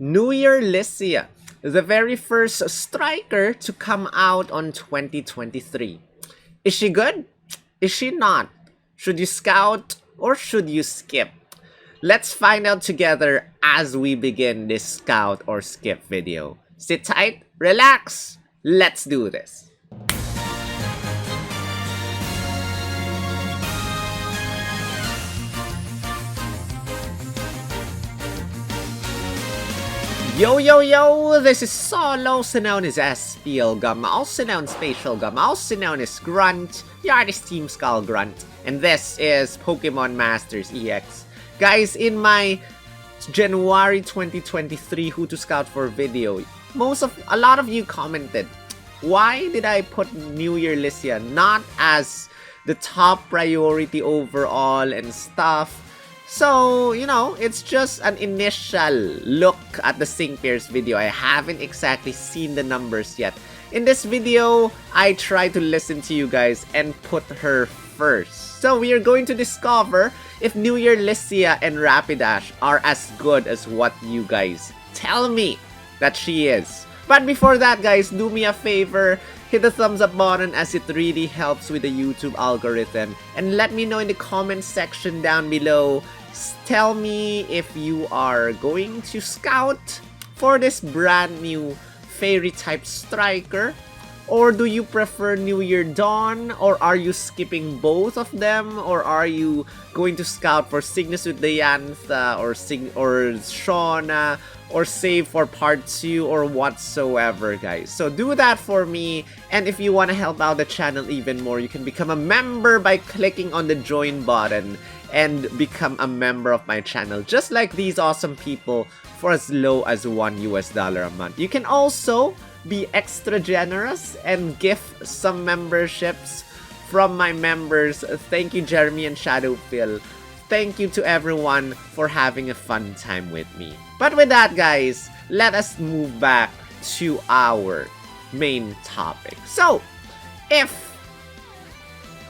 New Year Lisia, the very first striker to come out on 2023. Is she good? Is she not? Should you scout or should you skip? Let's find out together as we begin this scout or skip video. Sit tight, relax, let's do this. Yo, this is Solo, also known as Spielgum, also known as Spatial Gum, also known as Grunt, the artist Team Skull Grunt, and this is Pokemon Masters EX. Guys, in my January 2023 Who to Scout for video, a lot of you commented, why did I put New Year Lisia not as the top priority overall and stuff? So, it's just an initial look at the Sync Pairs video. I haven't exactly seen the numbers yet. In this video, I try to listen to you guys and put her first. So we are going to discover if New Year Lisia and Rapidash are as good as what you guys tell me that she is. But before that, guys, do me a favor. Hit the thumbs up button as it really helps with the YouTube algorithm. And let me know in the comment section down below. Tell me if you are going to scout for this brand new fairy type striker, or do you prefer New Year Dawn, or are you skipping both of them, or are you going to scout for Cygnus with Diantha or Shauna, or save for part 2 or whatsoever, guys. So do that for me, and if you want to help out the channel even more, you can become a member by clicking on the join button and become a member of my channel, just like these awesome people, for as low as $1 a month. You can also be extra generous and gift some memberships from my members. Thank you, Jeremy and Shadowphil. Thank you to everyone for having a fun time with me. But with that, guys, let us move back to our main topic. So, if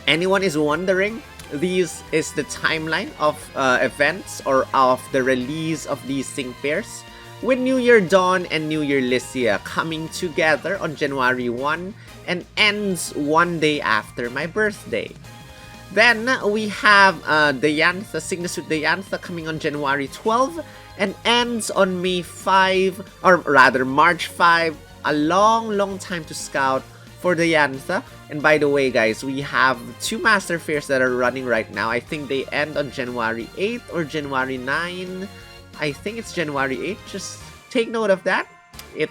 anyone is wondering, this is the timeline of events or of the release of these Sync Pairs, with New Year Dawn and New Year Lisia coming together on January 1 and ends one day after my birthday. Then we have Diantha, Cygnus with Diantha coming on January 12 and ends on May 5, or rather March 5. A long time to scout for Diantha. And by the way, guys, we have 2 Master Fairs that are running right now. I think they end on January 8 or January 9. I think it's January 8. Just take note of that.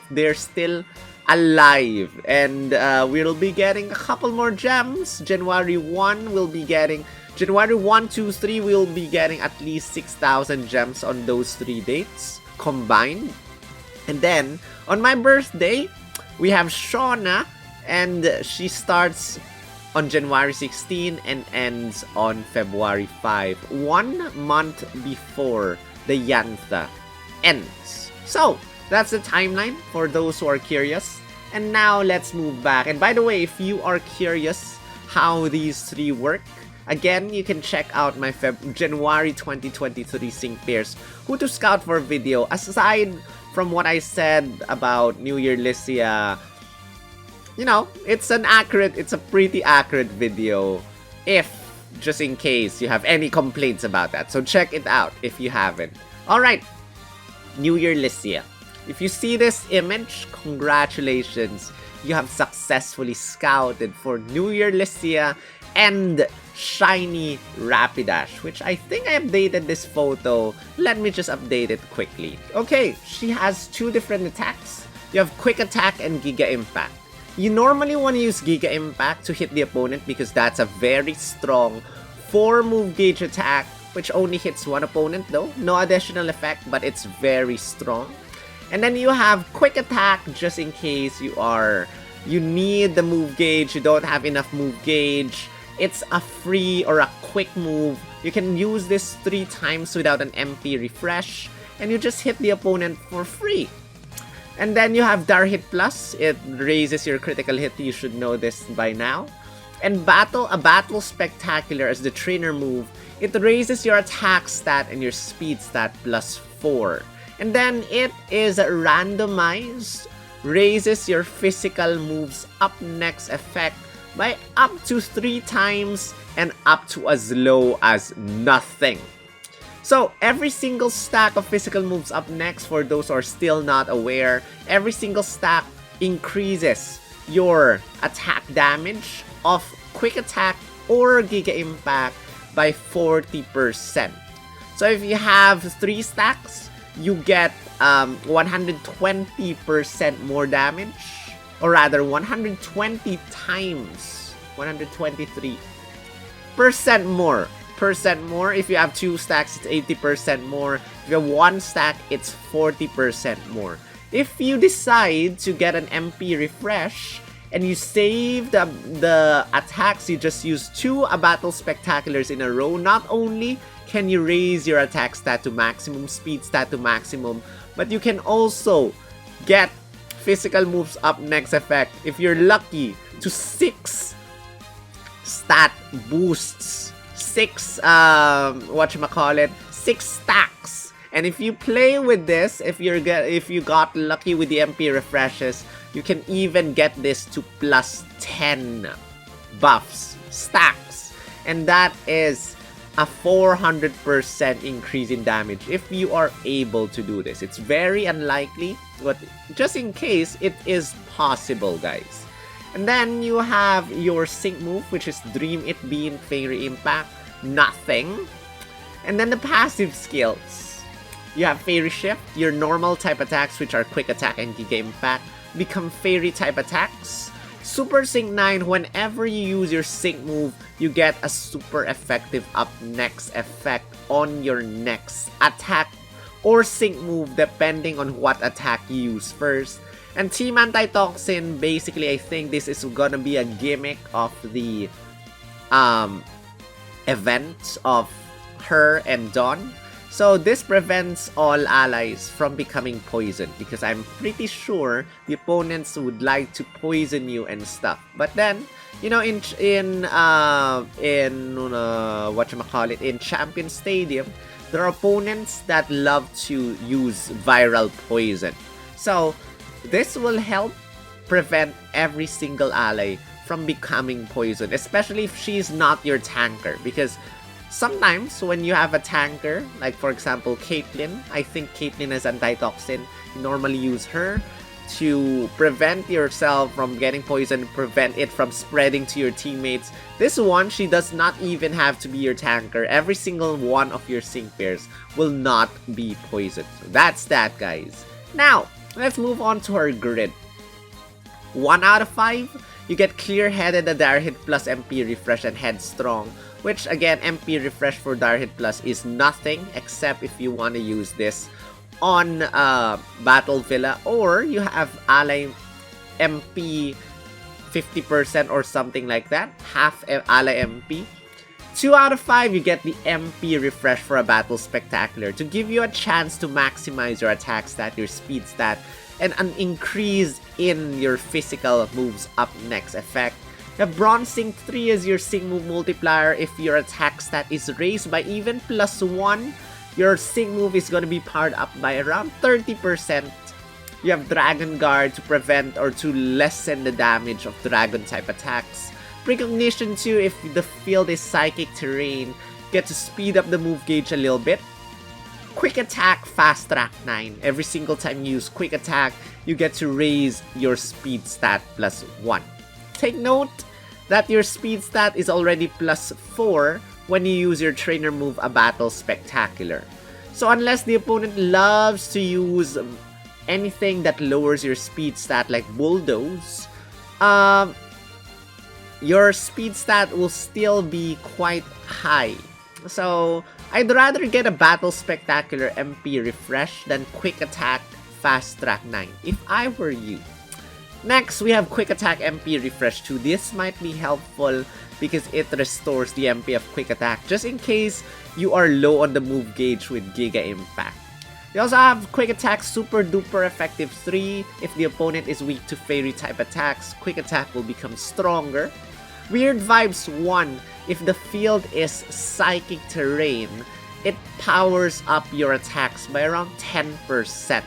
They're still alive. And we'll be getting a couple more gems. January 1, we'll be getting... January 1, 2, 3, we'll be getting at least 6,000 gems on those 3 dates combined. And then, on my birthday, we have Shauna. And she starts on January 16 and ends on February 5, 1 month before the Diantha ends. So, that's the timeline for those who are curious. And now, let's move back. And by the way, if you are curious how these 3 work, again, you can check out my January 2023 Sync Pairs Who to Scout for video. Aside from what I said about New Year Lisia, it's a pretty accurate video, just in case you have any complaints about that. So check it out if you haven't. Alright, New Year Lisia. If you see this image, congratulations. You have successfully scouted for New Year Lisia and Shiny Rapidash, which I think I updated this photo. Let me just update it quickly. Okay, she has 2 different attacks. You have Quick Attack and Giga Impact. You normally want to use Giga Impact to hit the opponent because that's a very strong 4 move gauge attack, which only hits 1 opponent though. No additional effect, but it's very strong. And then you have Quick Attack just in case you need the move gauge, you don't have enough move gauge. It's a free or a quick move. You can use this 3 times without an MP refresh, and you just hit the opponent for free. And then you have Dar Hit Plus. It raises your critical hit. You should know this by now. And a Battle Spectacular as the trainer move. It raises your attack stat and your speed stat plus 4. And then it is randomized, raises your physical moves up next effect by up to 3 times and up to as low as nothing. So every single stack of physical moves up next, for those who are still not aware, every single stack increases your attack damage of quick attack or giga impact by 40%. So if you have 3 stacks, you get 120% more damage, or rather 120 times 123% more. If you have 2 stacks, it's 80% more. If you have 1 stack, it's 40% more. If you decide to get an MP refresh and you save the attacks, you just use 2 battle spectaculars in a row, not only can you raise your attack stat to maximum, speed stat to maximum, but you can also get physical moves up next effect if you're lucky to 6 stat boosts, 6 6 stacks. And if you play with this, if you got lucky with the MP refreshes, you can even get this to plus 10 buffs, stacks, and that is a 400% increase in damage if you are able to do this. It's very unlikely, but just in case, it is possible, guys. And then you have your sync move, which is Dream It Beam, Fairy Impact, nothing. And then the passive skills. You have Fairy Shift. Your normal type attacks, which are Quick Attack and Giga Impact, become Fairy type attacks. Super Sync 9, whenever you use your sync move, you get a super effective up next effect on your next attack or sync move depending on what attack you use first. And Team Antitoxin, basically I think this is gonna be a gimmick of the event of her and Dawn. So this prevents all allies from becoming poisoned, because I'm pretty sure the opponents would like to poison you and stuff. But then, you know, in Champion Stadium, there are opponents that love to use viral poison. So this will help prevent every single ally from becoming poisoned, especially if she's not your tanker, because sometimes when you have a tanker, like for example Caitlyn, I think Caitlyn has antitoxin, you normally use her to prevent yourself from getting poisoned, prevent it from spreading to your teammates. This one, she does not even have to be your tanker. Every single one of your sync pairs will not be poisoned. So that's that, guys. Now, let's move on to her grid. 1 out of 5, you get Clear-Headed, a Dire Hit Plus MP Refresh, and Headstrong. Which again, MP Refresh for Dire Hit Plus is nothing except if you want to use this on Battle Villa, or you have ally MP 50% or something like that, half ally MP. 2 out of 5, you get the MP Refresh for a Battle Spectacular to give you a chance to maximize your attack stat, your speed stat, and an increase in your physical moves up next effect. You have Bronze Sync 3 as your sync move multiplier. If your attack stat is raised by even +1, your sync move is going to be powered up by around 30%. You have Dragon Guard to prevent or to lessen the damage of dragon type attacks. Precognition 2, if the field is psychic terrain, get to speed up the move gauge a little bit. Quick Attack, Fast Track 9. Every single time you use Quick Attack, you get to raise your speed stat +1. Take note that your speed stat is already +4 when you use your trainer move, a Battle Spectacular. So unless the opponent loves to use anything that lowers your speed stat like Bulldoze, your speed stat will still be quite high. So I'd rather get a Battle Spectacular MP Refresh than Quick Attack Fast Track 9 if I were you. Next, we have Quick Attack MP Refresh 2. This might be helpful because it restores the MP of Quick Attack just in case you are low on the move gauge with Giga Impact. We also have Quick Attack Super Duper Effective 3. If the opponent is weak to Fairy type attacks, Quick Attack will become stronger. Weird Vibes 1. If the field is Psychic Terrain, it powers up your attacks by around 10%.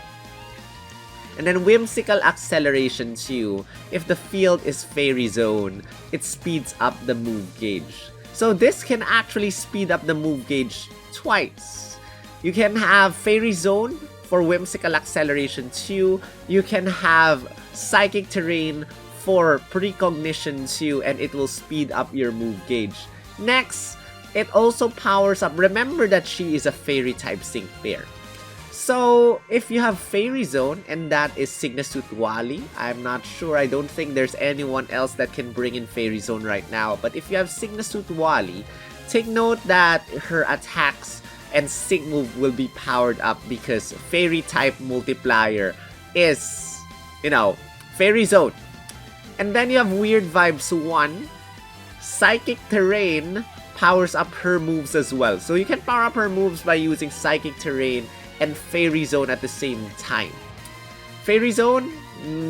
And then Whimsical Acceleration 2, if the field is Fairy Zone, it speeds up the move gauge. So this can actually speed up the move gauge twice. You can have Fairy Zone for Whimsical Acceleration 2, you can have Psychic Terrain for Precognition 2, and it will speed up your move gauge. Next, it also powers up, remember that she is a Fairy type sync pair. So, if you have Fairy Zone, and that is Signasuit Wally, I'm not sure, I don't think there's anyone else that can bring in Fairy Zone right now, but if you have Signasuit Wally, take note that her attacks and sync move will be powered up because Fairy type multiplier is, you know, Fairy Zone. And then you have Weird Vibes 1, Psychic Terrain powers up her moves as well. So you can power up her moves by using Psychic Terrain and Fairy Zone at the same time. Fairy Zone,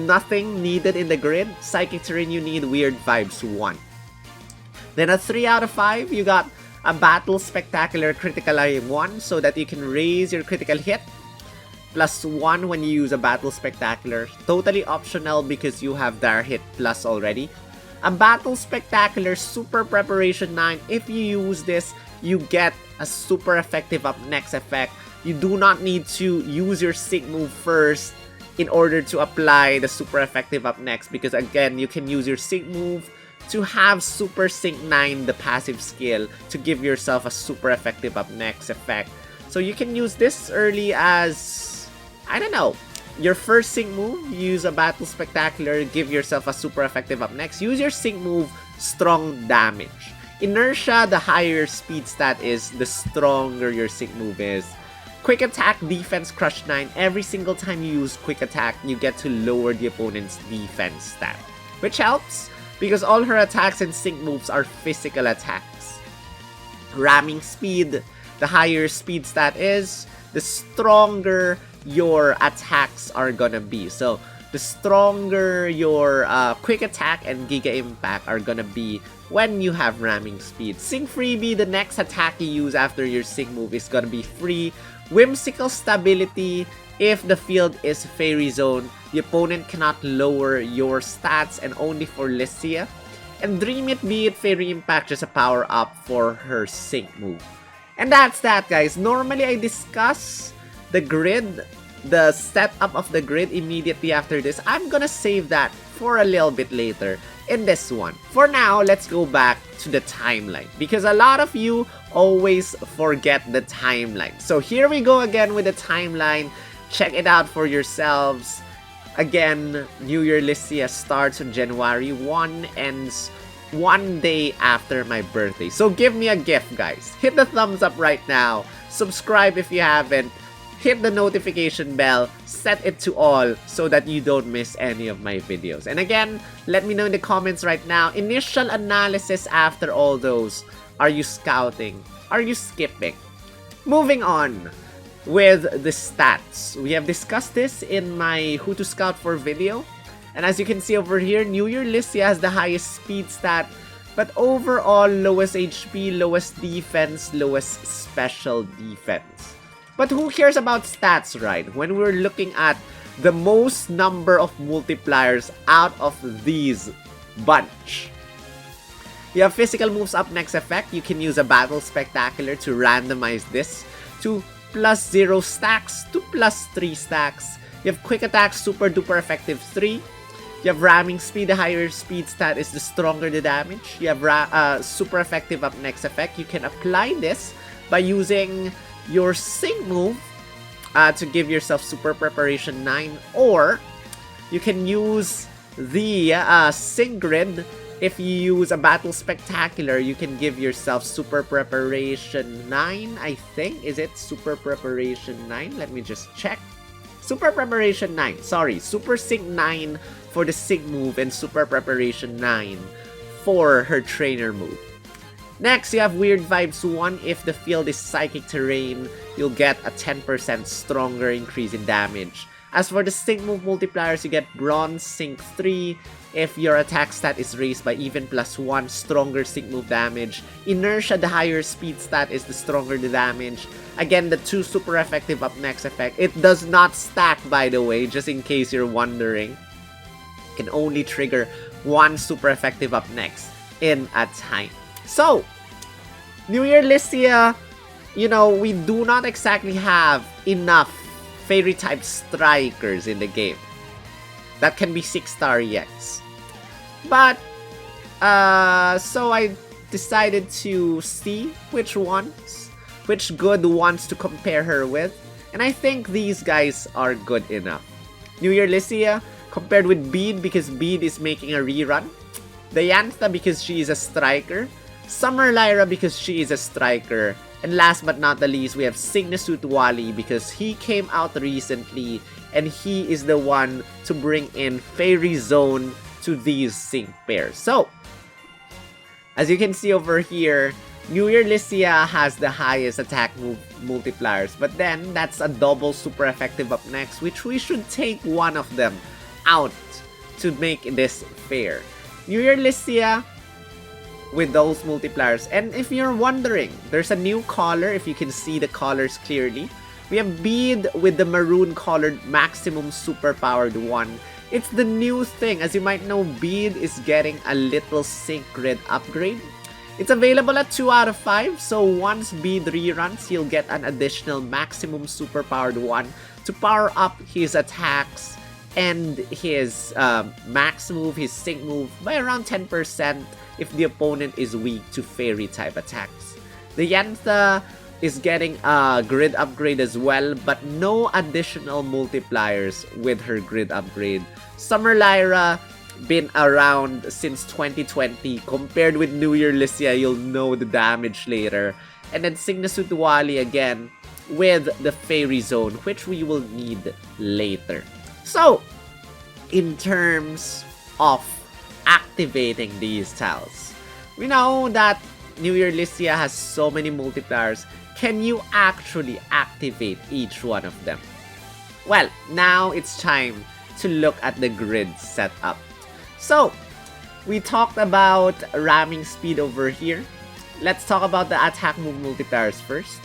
nothing needed in the grid. Psychic Terrain, you need Weird Vibes 1. Then a 3 out of 5, you got a Battle Spectacular Critical Eye 1 so that you can raise your critical hit. +1 when you use a Battle Spectacular. Totally optional because you have Dire Hit Plus already. A Battle Spectacular Super Preparation 9, if you use this, you get a super effective up next effect. You do not need to use your sync move first in order to apply the super effective up next, because again, you can use your sync move to have Super Sync 9, the passive skill, to give yourself a super effective up next effect. So you can use this early as, I don't know, your first sync move, use a Battle Spectacular, give yourself a super effective up next. Use your sync move, Strong Damage. Inertia, the higher your speed stat is, the stronger your sync move is. Quick Attack, Defense Crush 9. Every single time you use Quick Attack, you get to lower the opponent's defense stat, which helps because all her attacks and sync moves are physical attacks. Ramming Speed, the higher speed stat is, the stronger your attacks are gonna be. So the stronger your Quick Attack and Giga Impact are gonna be when you have Ramming Speed. Sync Freebie, the next attack you use after your sync move is gonna be free. Whimsical Stability, if the field is Fairy Zone, the opponent cannot lower your stats, and only for Lisia. And Dream It, be it Fairy Impact, just a power up for her sync move. And that's that, guys. Normally I discuss the grid, the setup of the grid immediately after this. I'm gonna save that for a little bit later in this one. For now, let's go back to the timeline, because a lot of you always forget the timeline. So here we go again with the timeline. Check it out for yourselves. Again, New Year Lisia starts on January 1, ends 1 day after my birthday. So give me a gift, guys. Hit the thumbs up right now. Subscribe if you haven't. Hit the notification bell, set it to all so that you don't miss any of my videos. And again, let me know in the comments right now, initial analysis after all those. Are you scouting? Are you skipping? Moving on with the stats. We have discussed this in my Who to Scout For video. And as you can see over here, New Year Lisia has the highest speed stat, but overall lowest HP, lowest defense, lowest special defense. But who cares about stats, right? When we're looking at the most number of multipliers out of these bunch. You have physical moves up next effect. You can use a Battle Spectacular to randomize this to +0 stacks to +3 stacks. You have Quick Attack, super duper effective 3. You have Ramming Speed, the higher speed stat is the stronger the damage. You have super effective up next effect. You can apply this by using your sync move to give yourself super preparation 9, or you can use the sync grid. If you use a Battle Spectacular, you can give yourself super preparation 9, I think. Is it super preparation 9? Let me just check. Super preparation 9, sorry, super sync 9 for the sync move and super preparation 9 for her trainer move. Next, you have Weird Vibes 1. If the field is Psychic Terrain, you'll get a 10% stronger increase in damage. As for the sync move multipliers, you get Bronze Sync 3 if your attack stat is raised by even +1, stronger sync move damage. Inertia, the higher speed stat is the stronger the damage. Again, the 2 super effective up next effect. It does not stack, by the way, just in case you're wondering. It can only trigger 1 super effective up next in a time. So, New Year Lisia, you know, we do not exactly have enough Fairy type strikers in the game that can be 6-star EX. But, so I decided to see which good ones to compare her with. And I think these guys are good enough. New Year Lisia compared with Bede because Bede is making a rerun. Diantha because she is a striker. Summer Lyra because she is a striker. And last but not the least, we have Signa-Sutwali because he came out recently and he is the one to bring in Fairy Zone to these sync pairs. So, as you can see over here, New Year Lisia has the highest attack move multipliers, but then that's a double super effective up next, which we should take one of them out to make this fair. New Year Lisia with those multipliers. And if you're wondering, there's a new color, if you can see the colors clearly. We have Bede with the maroon colored maximum super powered one. It's the new thing. As you might know, Bede is getting a little sync grid upgrade. It's available at 2 out of 5, so once Bede reruns, you'll get an additional maximum super powered one to power up his attacks and his max move, his sync move by around 10% if the opponent is weak to fairy type attacks. The Diantha is getting a grid upgrade as well, but no additional multipliers with her grid upgrade. Summer Lyra been around since 2020. Compared with New Year Lisia, you'll know the damage later. And then Signa-Sutwali again with the Fairy Zone, which we will need later. So, in terms of activating these tiles, we know that New Year Lisia has so many multipliers. Can you actually activate each one of them? Well, now it's time to look at the grid setup. So, we talked about ramming speed over here. Let's talk about the attack move multipliers first.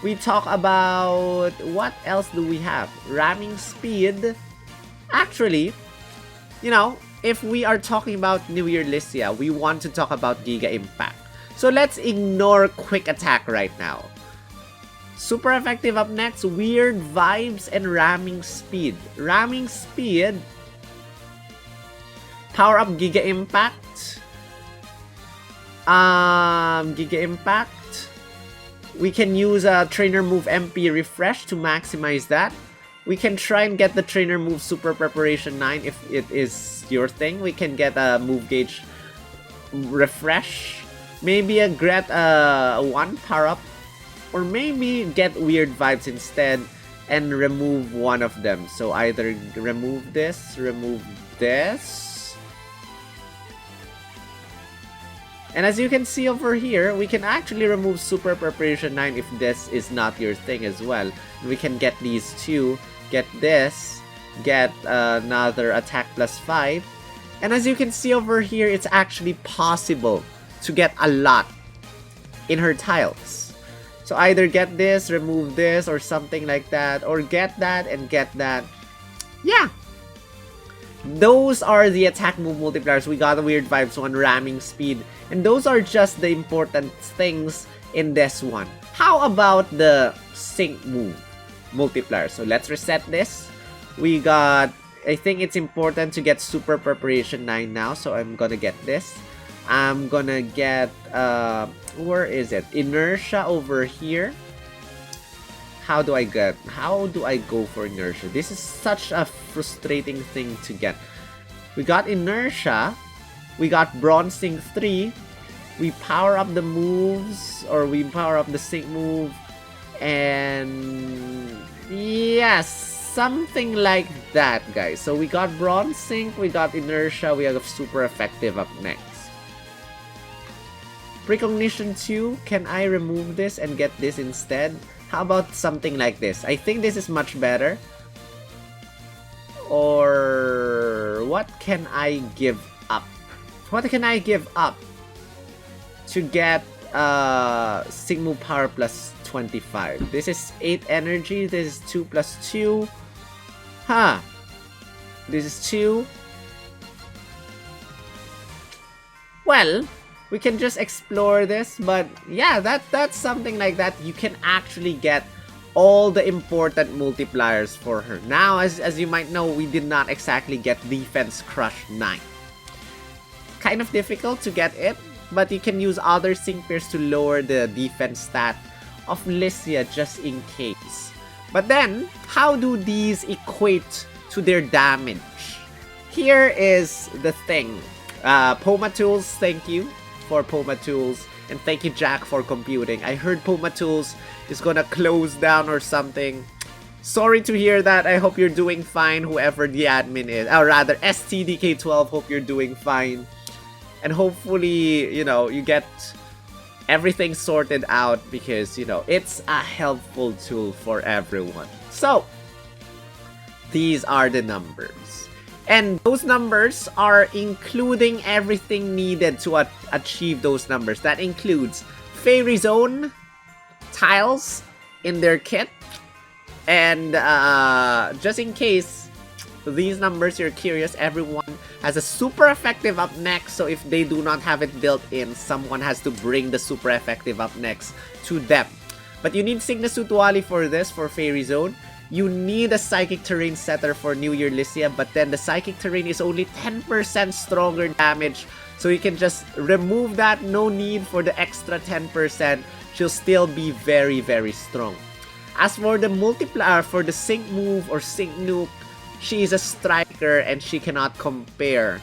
We talk about what else do we have? Ramming speed. Actually, you know, if we are talking about New Year Lisia, we want to talk about Giga Impact. So let's ignore Quick Attack right now. Super effective up next, Weird Vibes and Ramming Speed. Ramming Speed, power up Giga Impact. Giga Impact. We can use a trainer move MP Refresh to maximize that. We can try and get the trainer move Super Preparation 9 if it is your thing. We can get a move gauge Refresh. Maybe a get 1 power up. Or maybe get Weird Vibes instead and remove one of them. So either remove this. And as you can see over here, we can actually remove Super Preparation 9 if this is not your thing as well. We can get these two, get this, get another attack +5. And as you can see over here, it's actually possible to get a lot in her tiles. So either get this, remove this, or something like that, or get that and get that. Yeah. Those are the attack move multipliers. We got a Weird Vibes one, ramming speed. And those are just the important things in this one. How about the sync move multiplier? So let's reset this. We got, I think it's important to get Super Preparation 9 now. So I'm gonna get this. I'm gonna get, where is it? Inertia over here. How do I go for Inertia? This is such a frustrating thing to get. We got Inertia. We got Bronzing 3. We power up the moves, or we power up the sync move. And yes, something like that, guys. So we got Bronzing, we got Inertia, we have Super Effective up next. Precognition 2, can I remove this and get this instead? How about something like this? I think this is much better. what can I give up? What can I give up to get sync move power plus 25? This is 8 energy. This is 2 plus 2. Huh. This is 2. Well, we can just explore this, but yeah, that's something like that. You can actually get all the important multipliers for her. Now, as you might know, we did not exactly get Defense Crush 9. Kind of difficult to get it, but you can use other sync pairs to lower the defense stat of Lisia just in case. But then, how do these equate to their damage? Here is the thing. Poma Tools, thank you for Poma Tools, and thank you Jack for computing. I heard Poma Tools is gonna close down or something. Sorry to hear that. I hope you're doing fine, whoever the admin is. Or rather, STDK12, hope you're doing fine. And hopefully, you know, you get everything sorted out because, you know, it's a helpful tool for everyone. So, these are the numbers. And those numbers are including everything needed to achieve those numbers. That includes Fairy Zone tiles in their kit. And just in case these numbers you're curious, everyone has a super effective up next. So if they do not have it built in, someone has to bring the super effective up next to them. But you need Signa-Sutwali for this, for Fairy Zone. You need a Psychic Terrain setter for New Year Lisia, but then the Psychic Terrain is only 10% stronger damage. So you can just remove that, no need for the extra 10%. She'll still be very, very strong. As for the multiplier, for the Sync Move or Sync Nuke, she is a striker and she cannot compare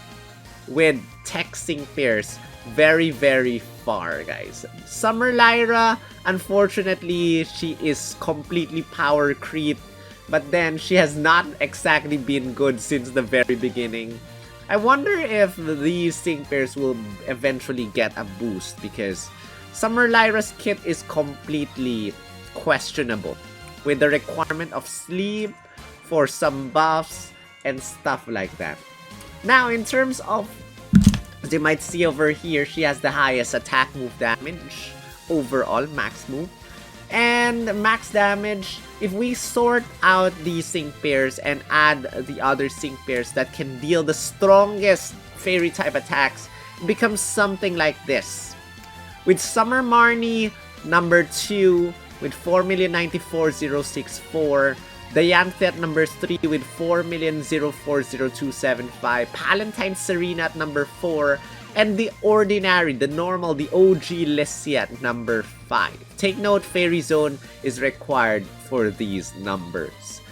with tech sync pairs very, very far, guys. Summer Lyra, unfortunately, she is completely power creep. But then, she has not exactly been good since the very beginning. I wonder if these sync pairs will eventually get a boost because Summer Lyra's kit is completely questionable with the requirement of sleep for some buffs and stuff like that. Now, in terms of, as you might see over here, she has the highest attack move damage overall, max move. And max damage, if we sort out these sync pairs and add the other sync pairs that can deal the strongest fairy type attacks, it becomes something like this. With Summer Marnie, number 2, with 4,094,064. Dianthe at number 3 with 4,040,275. Palantine Serena at number 4. And the ordinary, the normal, the OG Lisia at number 5. Take note, Fairy Zone is required for these numbers.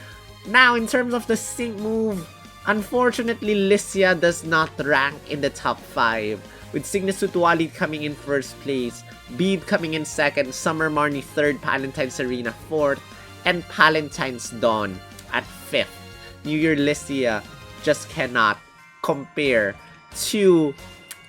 Now, in terms of the sync move, unfortunately, Lisia does not rank in the top 5. With Signa-Sutwali coming in first place, Bead coming in second, Summer Marnie third, Palantine Serena fourth, and Palatine's Dawn at 5th. New Year Lisia just cannot compare to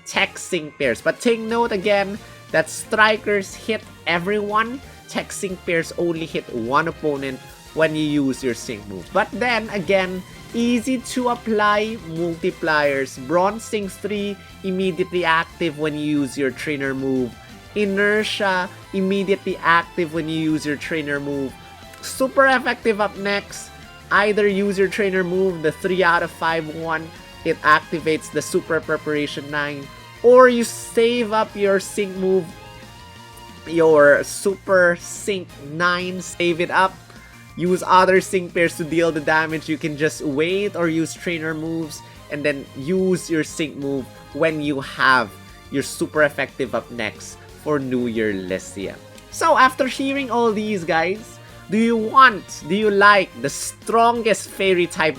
tech sync pairs. But take note again that strikers hit everyone. Tech sync pairs only hit one opponent when you use your sync move. But then again, easy to apply multipliers. Bronze Sync 3 immediately active when you use your trainer move. Inertia immediately active when you use your trainer move. Super effective up next. Either use your trainer move, the 3 out of 5 one, it activates the Super Preparation 9, or you save up your sync move, your Super Sync 9, save it up, use other sync pairs to deal the damage. You can just wait or use trainer moves and then use your sync move when you have your super effective up next for New Year Lisia. So after hearing all these, guys, do you like the strongest fairy type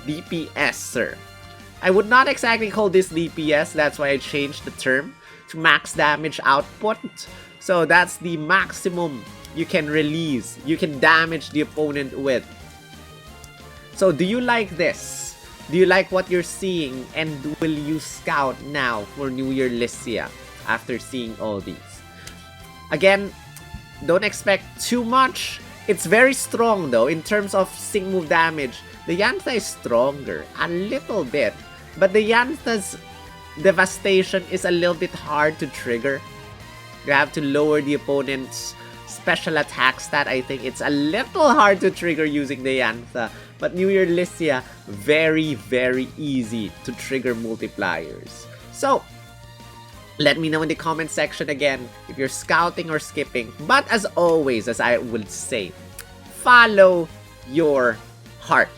DPS, sir? I would not exactly call this DPS, that's why I changed the term to max damage output. So that's the maximum you can release, you can damage the opponent with. So do you like this? Do you like what you're seeing? And will you scout now for New Year Lisia after seeing all these? Again, don't expect too much. It's very strong though in terms of sync move damage. the Yantha is stronger, a little bit. But the Yantha's devastation is a little bit hard to trigger. You have to lower the opponent's special attack stat. I think it's a little hard to trigger using the Yantha. But New Year Lisia, very, very easy to trigger multipliers. So, let me know in the comment section again if you're scouting or skipping. But as always, as I would say, follow your heart.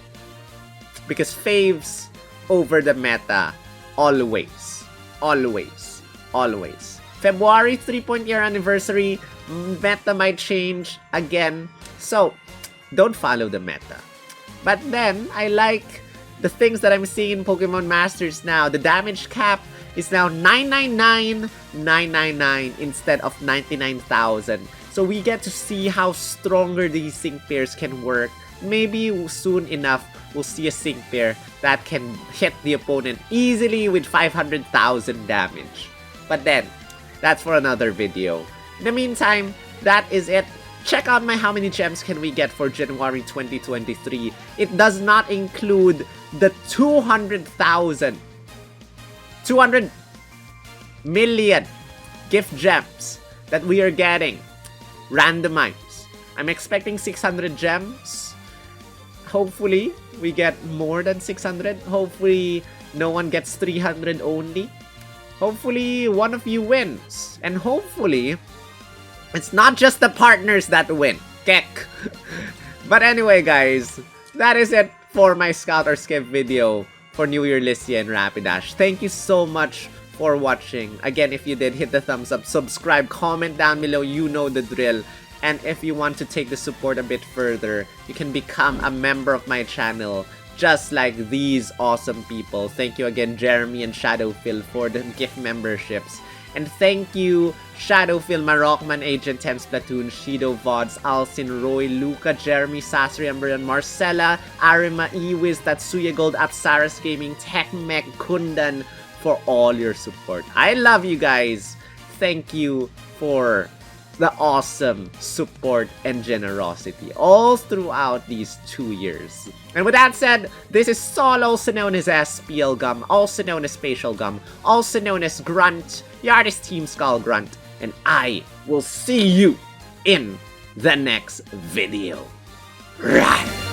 Because faves over the meta, always. Always. Always. February 3-year anniversary, meta might change again. So, don't follow the meta. But then, I like the things that I'm seeing in Pokemon Masters now. The damage cap is now 999,999 instead of 99,000. So we get to see how stronger these sync pairs can work. Maybe soon enough, we'll see a sync pair that can hit the opponent easily with 500,000 damage. But then, that's for another video. In the meantime, that is it. Check out my how many gems can we get for January 2023. It does not include the 200 million gift gems that we are getting randomized. I'm expecting 600 gems. Hopefully, we get more than 600. Hopefully, no one gets 300 only. Hopefully, one of you wins. And hopefully, it's not just the partners that win. Kek. But anyway, guys, that is it for my Scout or Skip video for New Year Lisia and Rapidash. Thank you so much for watching. Again, if you did, hit the thumbs up, subscribe, comment down below, you know the drill. And if you want to take the support a bit further, you can become a member of my channel, just like these awesome people. Thank you again, Jeremy and Shadowphil, for the gift memberships. And thank you, Shadowphil, Marokman, Agent 10 Splatoon, Shido Vods, Alcin, Roy, Luca, Jeremy, Sasri, Amberan, Marcella, Arima, Ewiz, Tatsuya Gold, Apsaras Gaming, Techmech, Kundan, for all your support. I love you guys. Thank you for the awesome support and generosity all throughout these 2 years. And with that said, this is Sol, also known as SPL Gum, also known as Spatial Gum, also known as Grunt, Yardis Team Skull Grunt, and I will see you in the next video. Right.